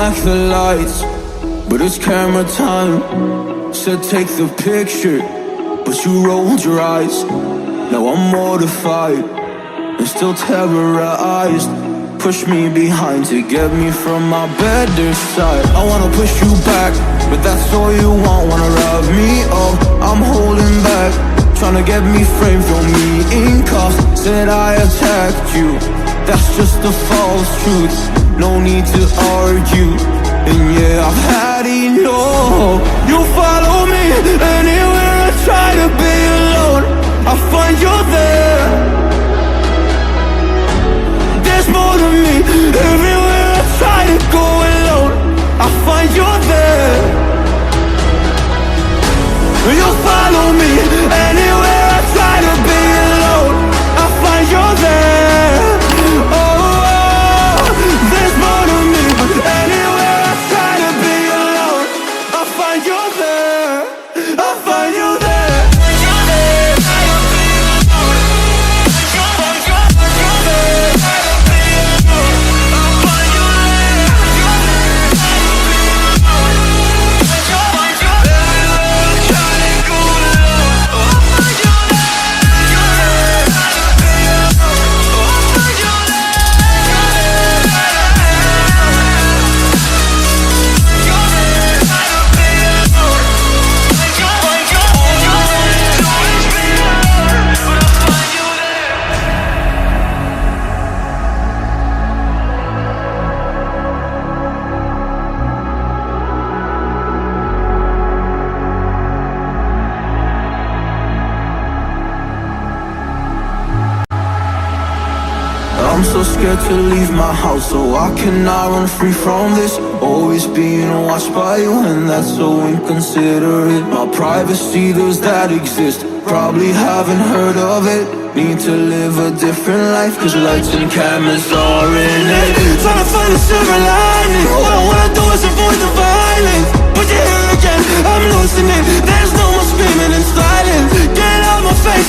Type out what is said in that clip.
like the lights, but it's camera time. Said take the picture, but you rolled your eyes. Now I'm mortified and still terrorized. Push me behind to get me from my better side. I wanna push you back, but that's all you want. Wanna rub me up, I'm holding back. Tryna get me framed, throw me in cuffs. Said I attacked you, that's just a false truth. No need to argue, and yeah, I've had enough. You follow me anywhere I try to be alone, I find you there. There's more to me, everywhere I try to go alone, I find you there. You follow me anywhere I try to be alone, I find you there. Oh, there's more to me, anywhere I try to be alone, I find you there, I find you there. I'm so scared to leave my house, so I cannot run free from this. Always being watched by you, and that's so inconsiderate. My privacy, does that exist? Probably haven't heard of it. Need to live a different life, cause lights and cameras are in it. Trying to find a silver lining, all I wanna do is avoid the violence. But you're here again, I'm losing it. There's no more screaming and silence. Get out my face,